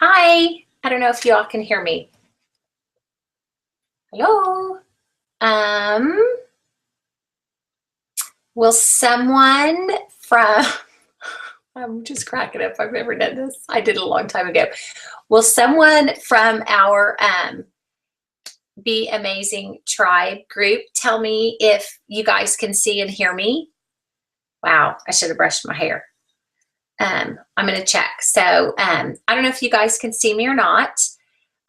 Hi. I don't know if you all can hear me. Hello. Um, will someone from, I'm just cracking up. I've never done this. I did it a long time ago. Will someone from our Be Amazing Tribe group tell me if you guys can see and hear me? Wow, I should have brushed my hair. I'm going to check. So I don't know if you guys can see me or not.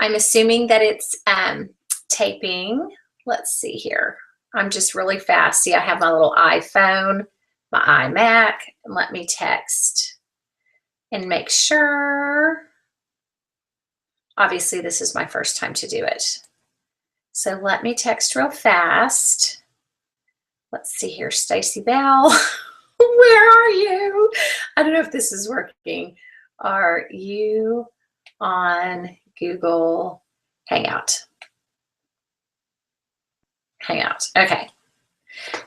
I'm assuming that it's taping. Let's see here. I'm just really fast. See, I have my little iPhone, my iMac, and let me text and make sure. Obviously, this is my first time to do it. So let me text real fast. Let's see here, Stacy Bell. Where are you? I don't know if this is working. Are you on Google Hangout? Hangout. Okay.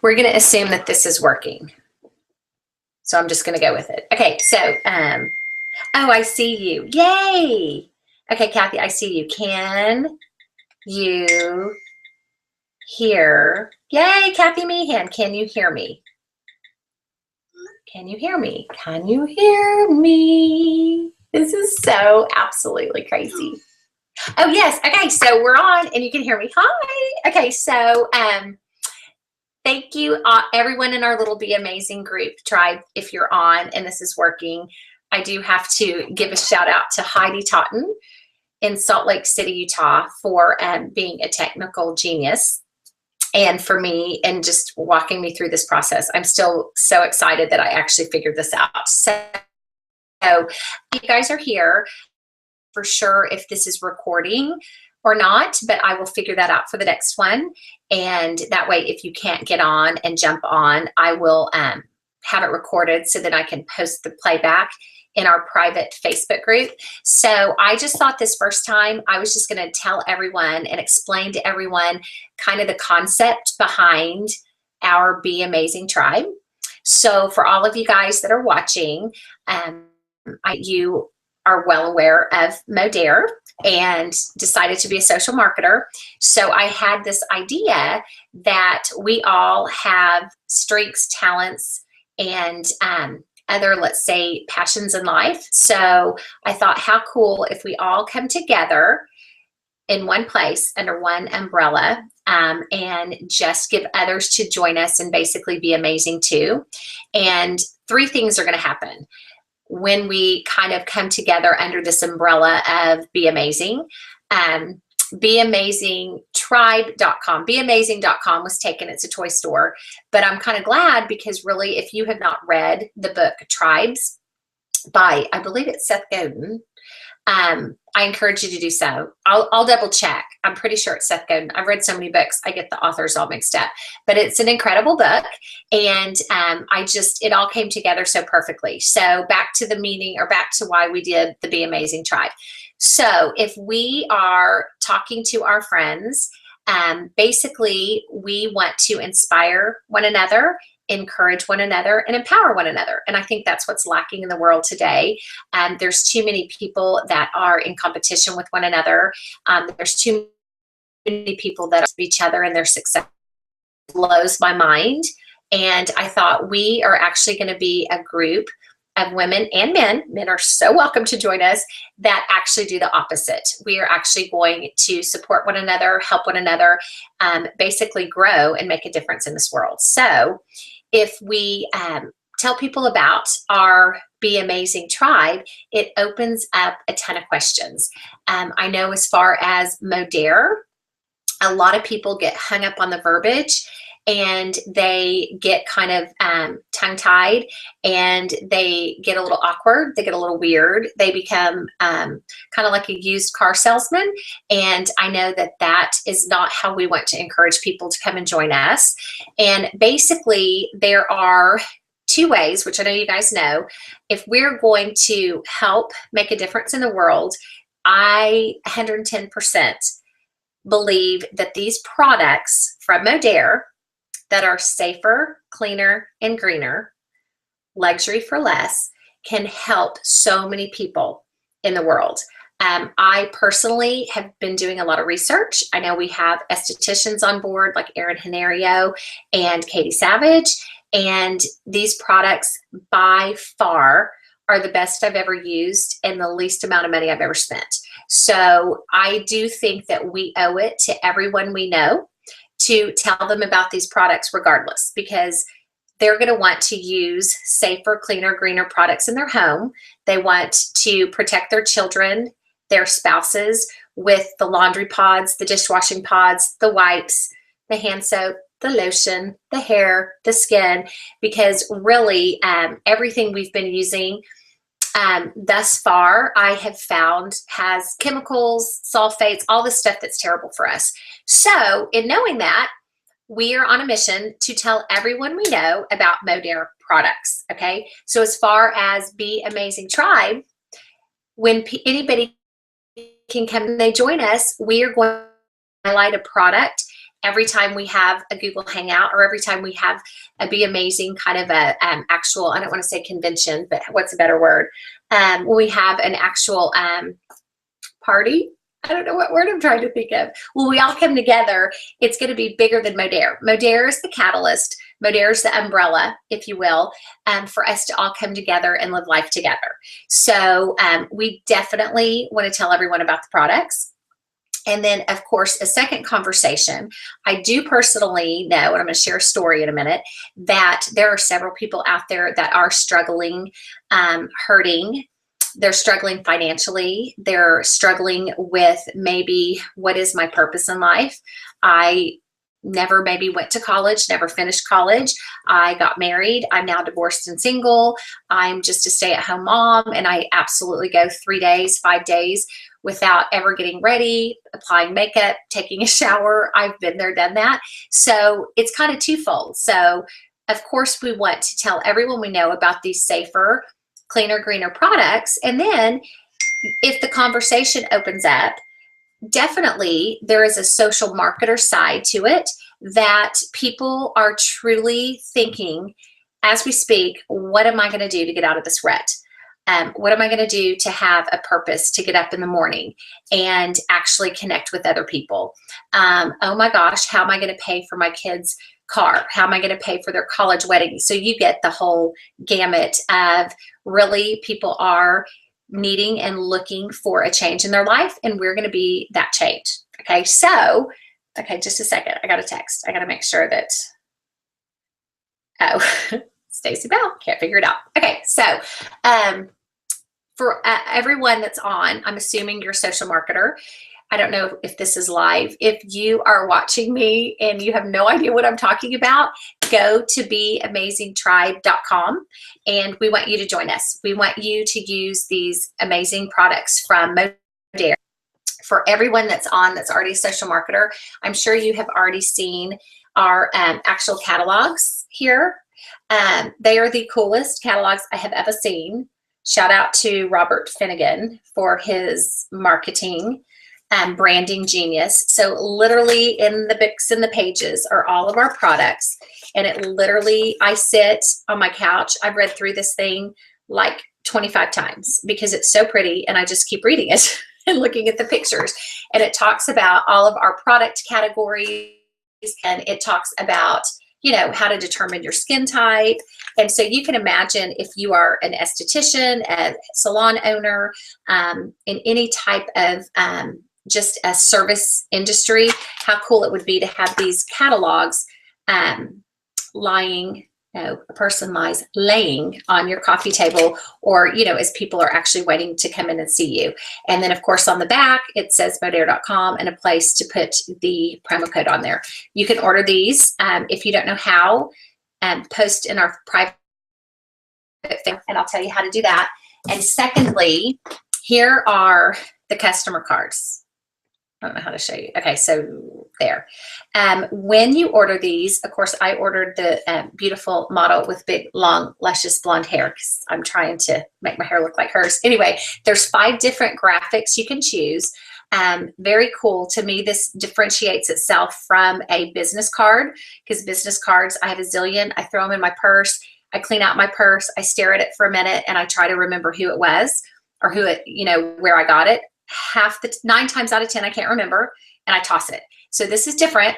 We're going to assume that this is working. So I'm just going to go with it. Okay. So, oh, I see you. Yay. Okay, Kathy, I see you. Can you hear? Yay, Kathy Meehan. Can you hear me? Can you hear me? Can you hear me? This is so absolutely crazy. Oh, yes. Okay, so we're on and you can hear me. Hi. Okay, so thank you, everyone in our little Be Amazing group tribe. If you're on and this is working, I do have to give a shout out to Heidi Totten in Salt Lake City, Utah for being a technical genius. And for me, and just walking me through this process. I'm still so excited that I actually figured this out. So you guys are here for sure if this is recording or not, but I will figure that out for the next one. And that way, if you can't get on and jump on, I will have it recorded so that I can post the playback in our private Facebook group. So I just thought this first time, I was just going to tell everyone and explain to everyone kind of the concept behind our Be Amazing Tribe. So for all of you guys that are watching, you are well aware of Modere and decided to be a social marketer. So I had this idea that we all have strengths, talents, and other, let's say, passions in life. So I thought, how cool if we all come together in one place under one umbrella and just give others to join us and basically be amazing too. And three things are going to happen when we kind of come together under this umbrella of Be Amazing. BeAmazingTribe.com. BeAmazing.com was taken. It's a toy store. But I'm kind of glad because really, if you have not read the book Tribes by, I believe it's Seth Godin, I encourage you to do so. I'll double check. I'm pretty sure it's Seth Godin. I've read so many books, I get the authors all mixed up. But it's an incredible book. And it all came together so perfectly. So back to the meaning, or back to why we did the Be Amazing Tribe. So if we are talking to our friends, basically we want to inspire one another, encourage one another, and empower one another. And I think that's what's lacking in the world today. There's too many people that are in competition with one another. There's too many people that are each other, and their success blows my mind. And I thought we are actually going to be a group of women and men. Men are so welcome to join us, that actually do the opposite. We are actually going to support one another, help one another, basically grow and make a difference in this world. So if we tell people about our Be Amazing Tribe, it opens up a ton of questions. I know as far as Modere, a lot of people get hung up on the verbiage, and they get kind of tongue-tied, and they get a little awkward. They get a little weird. They become kind of like a used car salesman. And I know that that is not how we want to encourage people to come and join us. And basically, there are two ways, which I know you guys know. If we're going to help make a difference in the world, I 110% believe that these products from Modere that are safer, cleaner, and greener, luxury for less, can help so many people in the world. I personally have been doing a lot of research. I know we have estheticians on board like Erin Henario and Katie Savage, and these products by far are the best I've ever used and the least amount of money I've ever spent. So I do think that we owe it to everyone we know to tell them about these products regardless, because they're going to want to use safer, cleaner, greener products in their home. They want to protect their children, their spouses with the laundry pods, the dishwashing pods, the wipes, the hand soap, the lotion, the hair, the skin, because really everything we've been using thus far, I have found has chemicals, sulfates, all this stuff that's terrible for us. So in knowing that, we are on a mission to tell everyone we know about Modere products, okay? So as far as Be Amazing Tribe, when anybody can come and they join us, we are going to highlight a product every time we have a Google Hangout, or every time we have a Be Amazing kind of a actual, I don't want to say convention, but what's a better word? When we have an actual party, I don't know what word I'm trying to think of. When we all come together, it's going to be bigger than Modere. Modere is the catalyst. Modere is the umbrella, if you will, for us to all come together and live life together. So we definitely want to tell everyone about the products. And then, of course, a second conversation. I do personally know, and I'm going to share a story in a minute, that there are several people out there that are struggling, hurting. They're struggling financially. They're struggling with maybe, what is my purpose in life? I never maybe went to college, never finished college. I got married. I'm now divorced and single. I'm just a stay-at-home mom, and I absolutely go 3 days, 5 days without ever getting ready, applying makeup, taking a shower. I've been there, done that. So it's kind of twofold. So of course we want to tell everyone we know about these safer, cleaner, greener products. And then if the conversation opens up, definitely there is a social marketer side to it, that people are truly thinking as we speak, what am I going to do to get out of this rut? What am I going to do to have a purpose, to get up in the morning and actually connect with other people? Oh my gosh, how am I going to pay for my kids' car? How am I going to pay for their college wedding? So you get the whole gamut of really people are needing and looking for a change in their life, and we're going to be that change. Okay, so, okay, just a second. I got a text. I got to make sure that, oh, Stacy Bell, can't figure it out. Okay, so for everyone that's on, I'm assuming you're a social marketer. I don't know if this is live. If you are watching me and you have no idea what I'm talking about, go to beamazingtribe.com, and we want you to join us. We want you to use these amazing products from Modere. For everyone that's on that's already a social marketer, I'm sure you have already seen our actual catalogs here. They are the coolest catalogs I have ever seen. Shout out to Robert Finnegan for his marketing branding genius. So literally in the books and the pages are all of our products. And it literally, I sit on my couch. I've read through this thing like 25 times because it's so pretty, and I just keep reading it and looking at the pictures. And it talks about all of our product categories, and it talks about, you know, how to determine your skin type. And so you can imagine if you are an esthetician, a salon owner, in any type of just a service industry, how cool it would be to have these catalogs laying on your coffee table, or, you know, as people are actually waiting to come in and see you. And then of course on the back, it says modere.com and a place to put the promo code on there. You can order these. If you don't know how, post in our private thing, and I'll tell you how to do that. And secondly, here are the customer cards. I don't know how to show you. Okay, so there. When you order these, of course, I ordered the beautiful model with big, long, luscious blonde hair because I'm trying to make my hair look like hers. Anyway, there's 5 different graphics you can choose. Very cool. To me, this differentiates itself from a business card, because business cards, I have a zillion. I throw them in my purse. I clean out my purse. I stare at it for a minute, and I try to remember who it was, or who it, you know, where I got it. nine times out of 10, I can't remember, and I toss it. So this is different.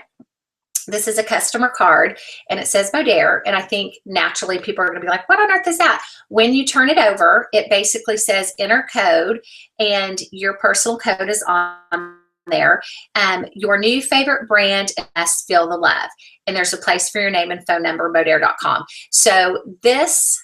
This is a customer card, and it says Modere, and I think naturally people are going to be like, what on earth is that? When you turn it over, it basically says enter code, and your personal code is on there. Your new favorite brand, and us feel the love. And there's a place for your name and phone number, modere.com. So this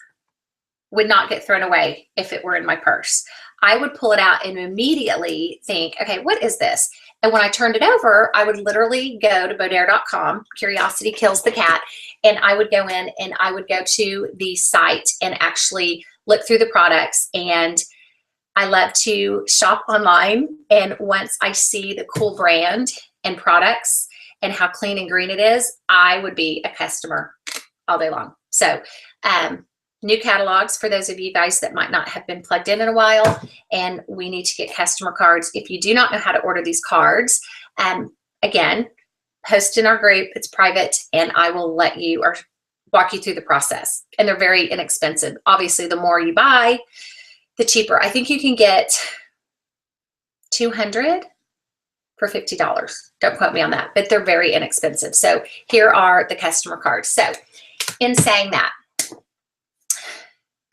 would not get thrown away if it were in my purse. I would pull it out and immediately think, okay, what is this? And when I turned it over, I would literally go to modere.com, curiosity kills the cat, and I would go in and I would go to the site and actually look through the products. And I love to shop online. And once I see the cool brand and products and how clean and green it is, I would be a customer all day long. So, new catalogs for those of you guys that might not have been plugged in a while, and we need to get customer cards. If you do not know how to order these cards, again, post in our group. It's private, and I will let you or walk you through the process. And they're very inexpensive. Obviously, the more you buy, the cheaper. I think you can get 200 for $50. Don't quote me on that, but they're very inexpensive. So here are the customer cards. So in saying that,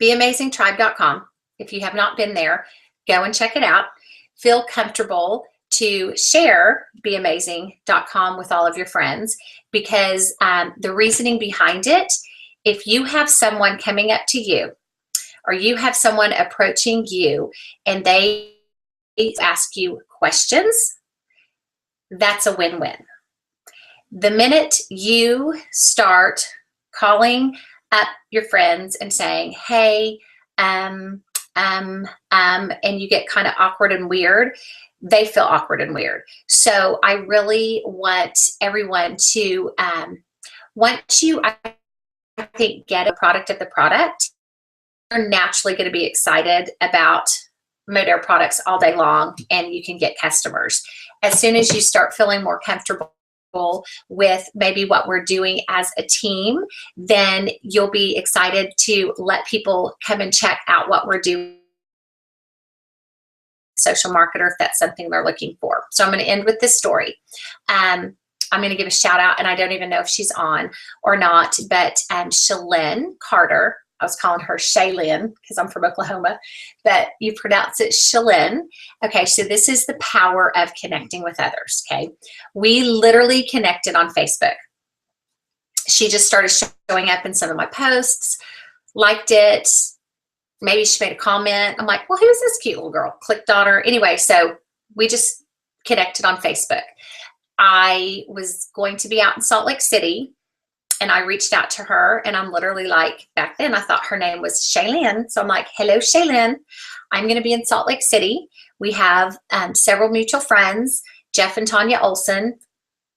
beamazingtribe.com. If you have not been there, go and check it out. Feel comfortable to share beamazing.com with all of your friends, because the reasoning behind it, if you have someone coming up to you or you have someone approaching you and they ask you questions, that's a win-win. The minute you start calling up your friends and saying, hey, and you get kind of awkward and weird, they feel awkward and weird. So I really want everyone to, once you, I think, get a product of the product, you're naturally going to be excited about Modere products all day long, and you can get customers. As soon as you start feeling more comfortable with maybe what we're doing as a team, then you'll be excited to let people come and check out what we're doing. Social marketer, if that's something they're looking for. So I'm going to end with this story. I'm going to give a shout out, and I don't even know if she's on or not, but Shalyn Carter, I was calling her Shaylin because I'm from Oklahoma, but you pronounce it Shalyn. Okay, so this is the power of connecting with others, okay? We literally connected on Facebook. She just started showing up in some of my posts, liked it. Maybe she made a comment. I'm like, well, who's this cute little girl? Clicked on her. Anyway, so we just connected on Facebook. I was going to be out in Salt Lake City, and I reached out to her, and I'm literally like, back then I thought her name was Shaylin. So I'm like, hello, Shaylin. I'm going to be in Salt Lake City. We have several mutual friends, Jeff and Tanya Olson,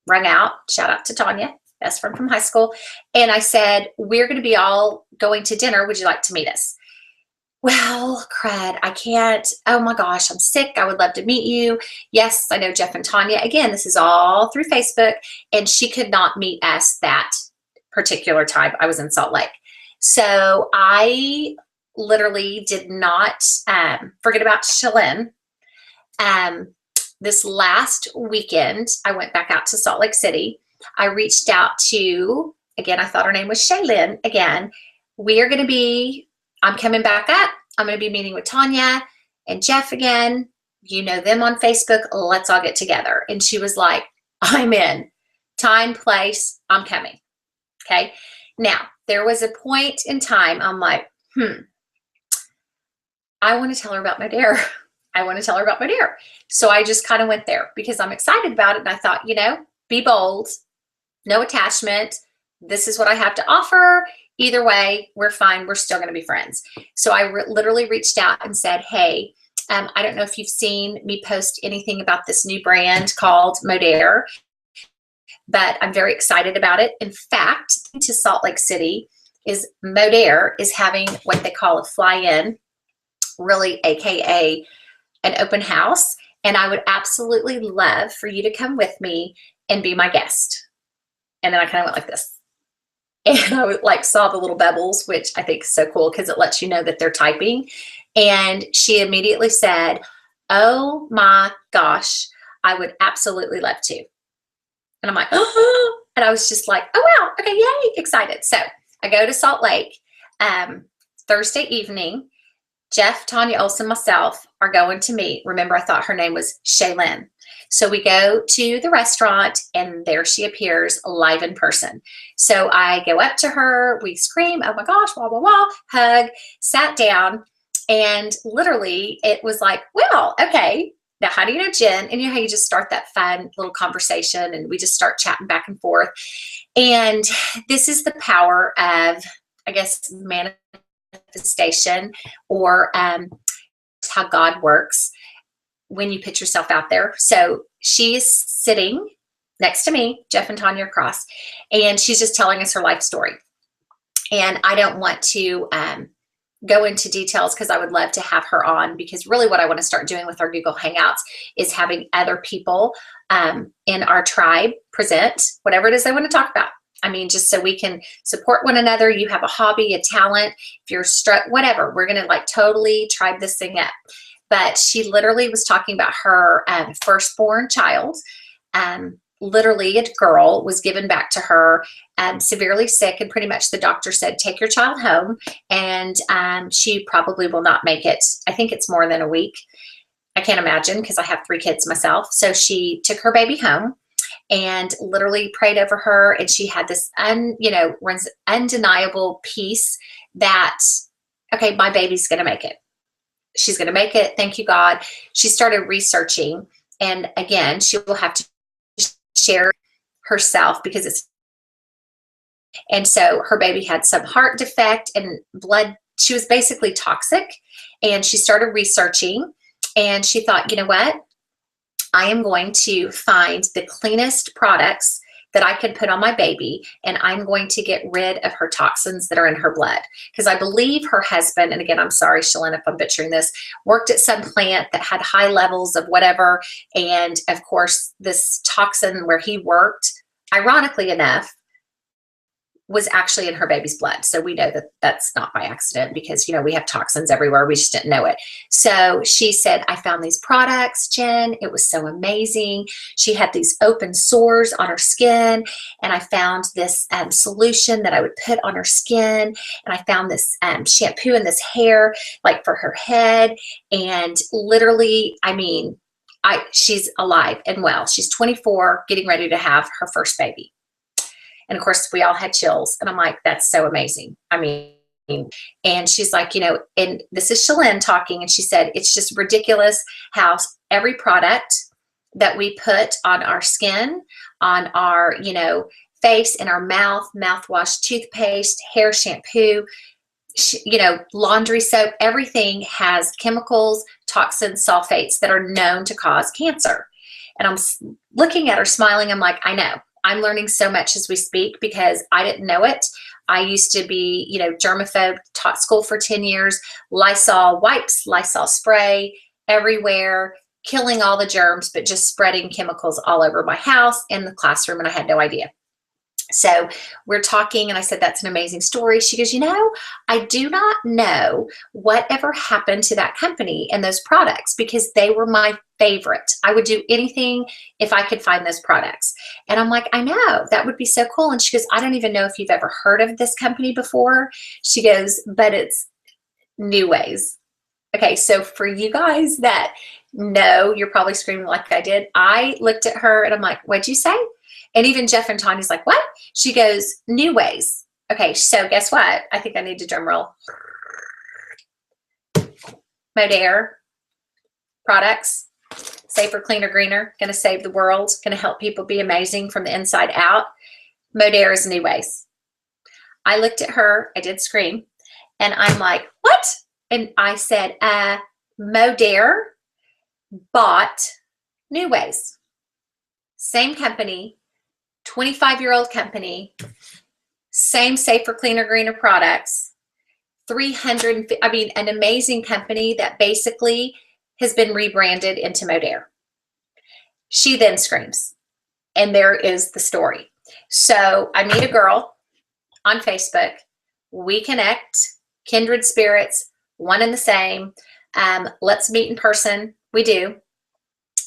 rung out. Shout out to Tanya, best friend from high school. And I said, we're going to be all going to dinner. Would you like to meet us? Well, crud, I can't. Oh my gosh, I'm sick. I would love to meet you. Yes, I know Jeff and Tanya. Again, this is all through Facebook, and she could not meet us that particular time. I was in Salt Lake. So I literally did not forget about Shalyn. This last weekend, I went back out to Salt Lake City. I reached out to, again, I thought her name was Shaylin again. I'm coming back up. I'm going to be meeting with Tanya and Jeff again. You know them on Facebook. Let's all get together. And she was like, I'm in. Time, place, I'm coming. Okay. Now, there was a point in time I'm like, I want to tell her about Modere. I want to tell her about Modere. So I just kind of went there because I'm excited about it. And I thought, be bold, no attachment. This is what I have to offer. Either way, we're fine. We're still going to be friends. So I literally reached out and said, hey, I don't know if you've seen me post anything about this new brand called Modere, but I'm very excited about it. In fact, to Salt Lake City is Modere is having what they call a fly-in, really AKA an open house. And I would absolutely love for you to come with me and be my guest. And then I kind of went like this. And I saw the little bubbles, which I think is so cool because it lets you know that they're typing. And she immediately said, oh my gosh, I would absolutely love to. And I'm like, oh, and I was just like, oh, wow, okay, yay, excited. So I go to Salt Lake Thursday evening. Jeff, Tanya Olson, myself are going to meet. Remember, I thought her name was Shaylin. So we go to the restaurant, and there she appears live in person. So I go up to her, we scream, oh my gosh, blah, blah, blah, hug, sat down, and literally it was like, well, okay, now how do you know Jen? And you know how you just start that fun little conversation, and we just start chatting back and forth. And this is the power of, I guess, manifestation, or how God works when you put yourself out there. So she's sitting next to me, Jeff and Tanya across, and she's just telling us her life story. And I don't want to go into details because I would love to have her on, because really what I want to start doing with our Google Hangouts is having other people in our tribe present whatever it is they want to talk about. I mean, just so we can support one another. You have a hobby, a talent, if you're struck, whatever, we're going to like totally tribe this thing up. But she literally was talking about her firstborn child. Literally a girl was given back to her, severely sick, and pretty much the doctor said, take your child home, and she probably will not make it. I think it's more than a week. I can't imagine, because I have 3 kids myself. So she took her baby home and literally prayed over her, and she had this undeniable peace that, okay, my baby's going to make it. She's going to make it. Thank you, God. She started researching, and again, she will have to share herself because it's, and so her baby had some heart defect and blood. She was basically toxic, and she started researching, and she thought, you know what? I am going to find the cleanest products that I could put on my baby, and I'm going to get rid of her toxins that are in her blood. Because I believe her husband, and again, I'm sorry, Shalyn, if I'm butchering this, worked at some plant that had high levels of whatever. And of course, this toxin where he worked, ironically enough, was actually in her baby's blood. So we know that that's not by accident, because, you know, we have toxins everywhere. We just didn't know it. So she said, I found these products, Jen. It was so amazing. She had these open sores on her skin, and I found this solution that I would put on her skin. And I found this shampoo in this hair, like for her head. And literally, I mean, she's alive and well. She's 24, getting ready to have her first baby. And of course, we all had chills. And I'm like, that's so amazing. I mean, and she's like, you know, and this is Shalyn talking. And she said, it's just ridiculous how every product that we put on our skin, on our, you know, face, in our mouth, mouthwash, toothpaste, hair shampoo, you know, laundry soap, everything has chemicals, toxins, sulfates that are known to cause cancer. And I'm looking at her smiling. I'm like, I know. I'm learning so much as we speak, because I didn't know it. I used to be, you know, germaphobe, taught school for 10 years, Lysol wipes, Lysol spray everywhere, killing all the germs, but just spreading chemicals all over my house, in the classroom, and I had no idea. So we're talking, and I said, that's an amazing story. She goes, you know, I do not know whatever happened to that company and those products, because they were my favorite. I would do anything if I could find those products. And I'm like, I know, that would be so cool. And she goes, I don't even know if you've ever heard of this company before. She goes, but it's New Ways. Okay, so for you guys that know, you're probably screaming like I did. I looked at her and I'm like, what'd you say? And even Jeff and Tanya's like, what? She goes, New Ways. Okay, so guess what? I think I need to drum roll. Modere products, safer, cleaner, greener, going to save the world, going to help people be amazing from the inside out. Modere is New Ways. I looked at her, I did scream, and I'm like, what? And I said, Modere bought New Ways. Same company, 25-year-old company, same safer, cleaner, greener products, 300, I mean, an amazing company that basically has been rebranded into Modere. She then screams, and there is the story. So I meet a girl on Facebook. We connect, kindred spirits, one and the same. Let's meet in person. We do.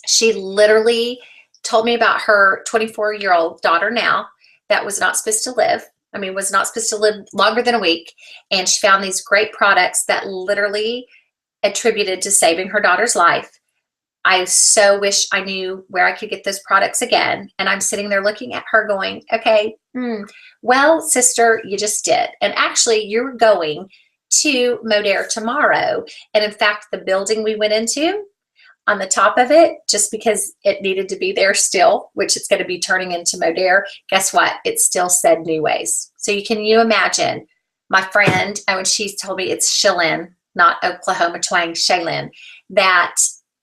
She literally told me about her 24-year-old daughter now that was not supposed to live. I mean, was not supposed to live longer than a week. And she found these great products that literally attributed to saving her daughter's life. I so wish I knew where I could get those products again. And I'm sitting there looking at her going, okay, well, sister, you just did. And actually, you're going to Modere tomorrow. And in fact, the building we went into, on the top of it, just because it needed to be there still, which it's going to be turning into Modere, guess what? It still said New Ways. So you imagine my friend, when she told me it's Cheylin, not Oklahoma twang, Cheylin, that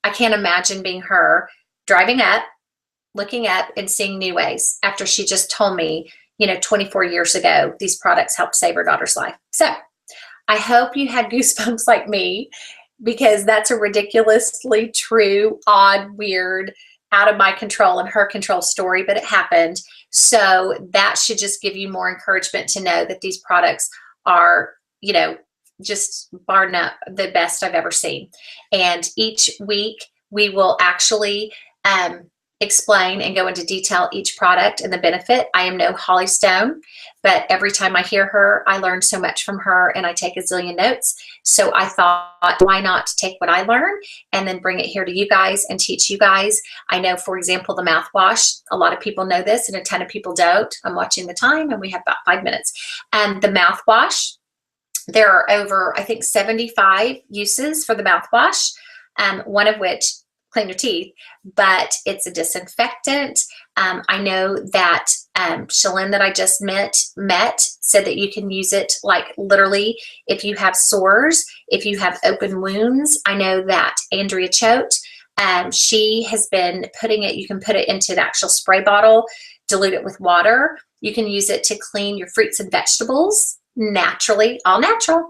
I can't imagine being her driving up, looking up and seeing New Ways after she just told me, 24 years ago, these products helped save her daughter's life. So I hope you had goosebumps like me, because that's a ridiculously true, odd, weird, out of my control and her control story, but it happened. So that should just give you more encouragement to know that these products are, just bar none the best I've ever seen. And each week we will actually explain and go into detail each product and the benefit. I am no Holly Stone, but every time I hear her, I learn so much from her and I take a zillion notes. So I thought, why not take what I learn and then bring it here to you guys and teach you guys. I know, for example, the mouthwash, a lot of people know this and a ton of people don't. I'm watching the time and we have about 5 minutes. And the mouthwash, there are over, I think, 75 uses for the mouthwash, one of which clean your teeth, but it's a disinfectant. I know that Cheylin that I just met said that you can use it like literally if you have sores, if you have open wounds. I know that Andrea Choate, she has been putting it, you can put it into the actual spray bottle, dilute it with water. You can use it to clean your fruits and vegetables naturally, all natural.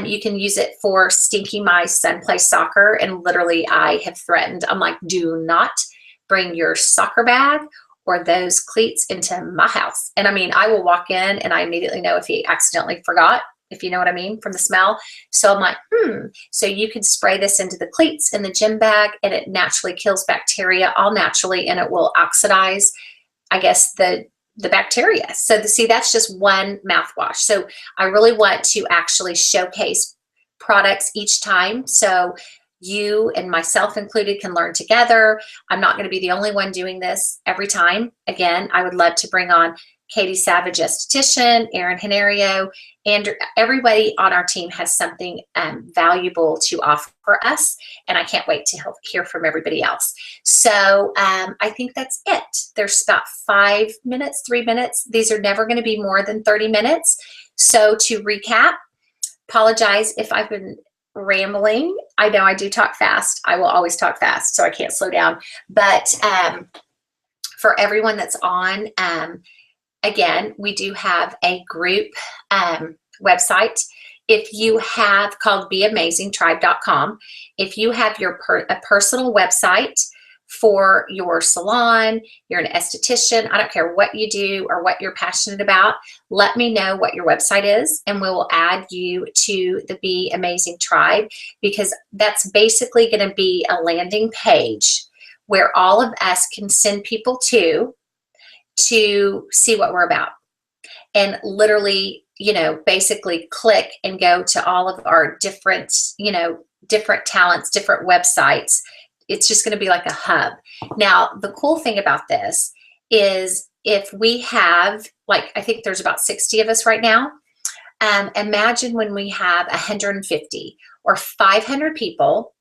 You can use it for stinky. My son plays soccer and literally I have threatened, I'm like, do not bring your soccer bag or those cleats into my house. And I mean, I will walk in and I immediately know if he accidentally forgot, if you know what I mean, from the smell. So I'm like, so you can spray this into the cleats in the gym bag and it naturally kills bacteria all naturally, and it will oxidize, I guess, the bacteria. So see, that's just one mouthwash. So I really want to actually showcase products each time. So you and myself included can learn together. I'm not going to be the only one doing this every time. Again, I would love to bring on Katie Savage, esthetician, Erin Henario, and everybody on our team has something valuable to offer us. And I can't wait to hear from everybody else. So I think that's it. There's about 5 minutes, 3 minutes. These are never going to be more than 30 minutes. So to recap, apologize if I've been rambling. I know I do talk fast. I will always talk fast, so I can't slow down. But for everyone that's on, again, we do have a group website. If you have called beamazingtribe.com, if you have a personal website for your salon, you're an esthetician, I don't care what you do or what you're passionate about, let me know what your website is and we will add you to the Be Amazing Tribe, because that's basically going to be a landing page where all of us can send people to see what we're about. And literally, basically click and go to all of our different, different talents, different websites. It's just going to be like a hub. Now, the cool thing about this is if we have, like, I think there's about 60 of us right now. Imagine when we have 150 or 500 people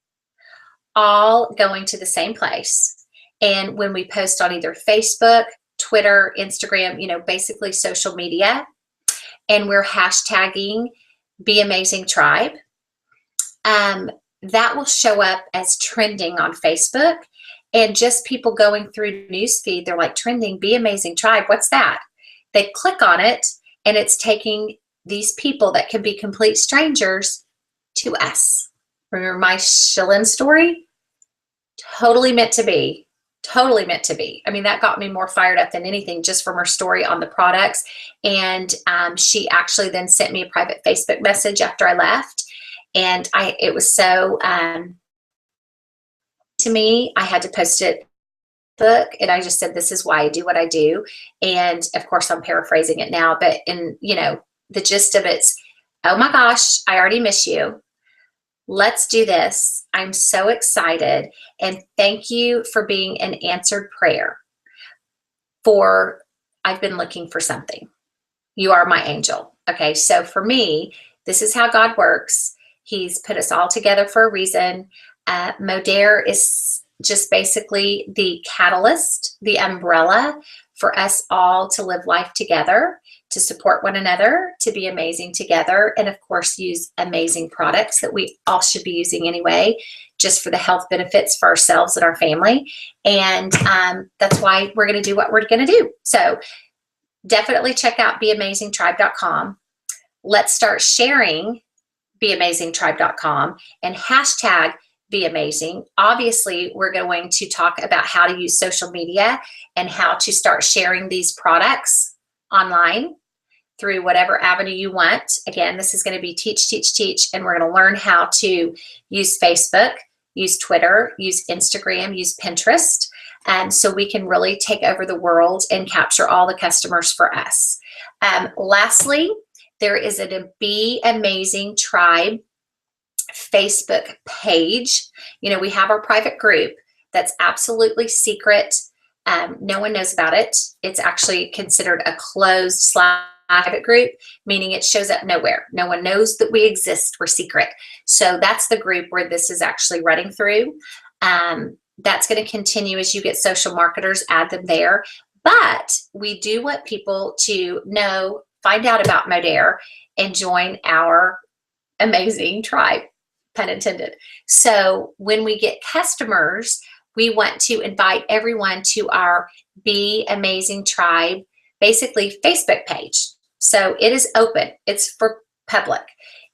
all going to the same place. And when we post on either Facebook, Twitter, Instagram, basically social media, and we're hashtagging Be Amazing Tribe, that will show up as trending on Facebook. And just people going through newsfeed, they're like, trending Be Amazing Tribe, what's that? They click on it and it's taking these people that can be complete strangers to us. Remember my Cheylin story? Totally meant to be. Totally meant to be. I mean, that got me more fired up than anything, just from her story on the products. And she actually then sent me a private Facebook message after I left. And it was so to me, I had to post it book, and I just said, this is why I do what I do. And of course I'm paraphrasing it now, but the gist of it's, oh my gosh, I already miss you. Let's do this. I'm so excited. And thank you for being an answered prayer for, I've been looking for something. You are my angel. Okay. So for me, this is how God works. He's put us all together for a reason. Modere is just basically the catalyst, the umbrella for us all to live life together, to support one another, to be amazing together, and of course use amazing products that we all should be using anyway, just for the health benefits for ourselves and our family. And that's why we're going to do what we're going to do. So definitely check out beamazingtribe.com. Let's start sharing beamazingtribe.com and hashtag Be Amazing. Obviously, we're going to talk about how to use social media and how to start sharing these products online through whatever avenue you want. Again, this is going to be teach, teach, teach, and we're going to learn how to use Facebook, use Twitter, use Instagram, use Pinterest, so we can really take over the world and capture all the customers for us. Lastly, there is a Be Amazing Tribe Facebook page. We have our private group that's absolutely secret. No one knows about it. It's actually considered a closed / private group, meaning it shows up nowhere. No one knows that we exist. We're secret. So that's the group where this is actually running through. That's going to continue as you get social marketers, add them there. But we do want people to know, find out about Modere and join our amazing tribe, pun intended. So when we get customers, we want to invite everyone to our Be Amazing Tribe, basically Facebook page. So it is open. It's for public.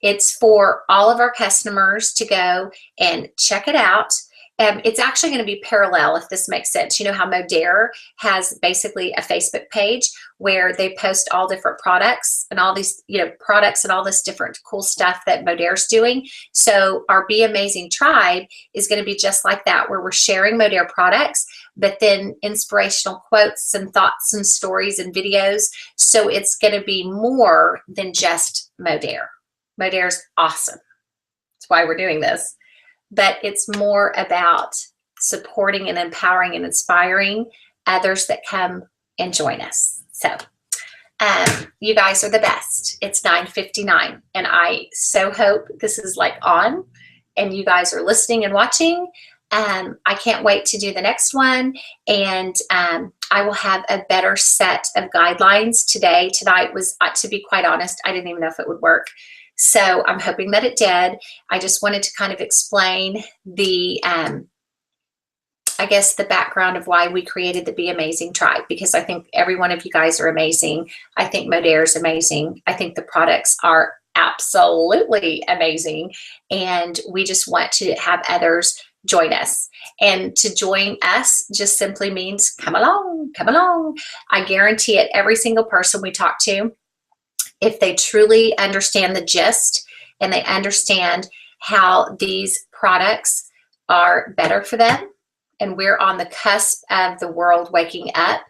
It's for all of our customers to go and check it out. It's actually going to be parallel, if this makes sense. You know how Modere has basically a Facebook page where they post all different products and all these, products and all this different cool stuff that Modere's doing. So our Be Amazing Tribe is going to be just like that, where we're sharing Modere products, but then inspirational quotes and thoughts and stories and videos. So it's going to be more than just Modere. Modere's awesome. That's why we're doing this. But it's more about supporting and empowering and inspiring others that come and join us. So you guys are the best. It's 9:59, and I so hope this is on and you guys are listening and watching. I can't wait to do the next one, and I will have a better set of guidelines today. Tonight was, to be quite honest, I didn't even know if it would work. So I'm hoping that it did. I just wanted to kind of explain the, I guess, the background of why we created the Be Amazing Tribe, because I think every one of you guys are amazing. I think Modere is amazing. I think the products are absolutely amazing. And we just want to have others join us. And to join us just simply means come along, come along. I guarantee it, every single person we talk to, if they truly understand the gist and they understand how these products are better for them, and we're on the cusp of the world waking up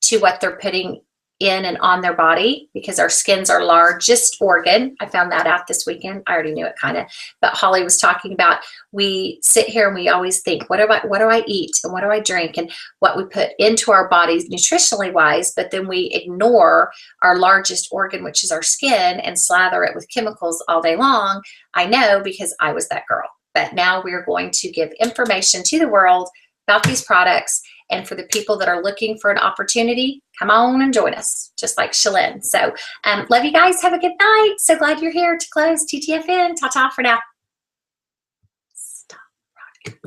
to what they're putting in and on their body, because our skin's our largest organ. I found that out this weekend. I already knew it kind of, but Holly was talking about, we sit here and we always think, what do I eat and what do I drink and what we put into our bodies nutritionally wise, but then we ignore our largest organ, which is our skin, and slather it with chemicals all day long. I know, because I was that girl. But now we're going to give information to the world about these products. And for the people that are looking for an opportunity, come on and join us, just like Shalyn. So love you guys. Have a good night. So glad you're here to close TTFN. Ta-ta for now.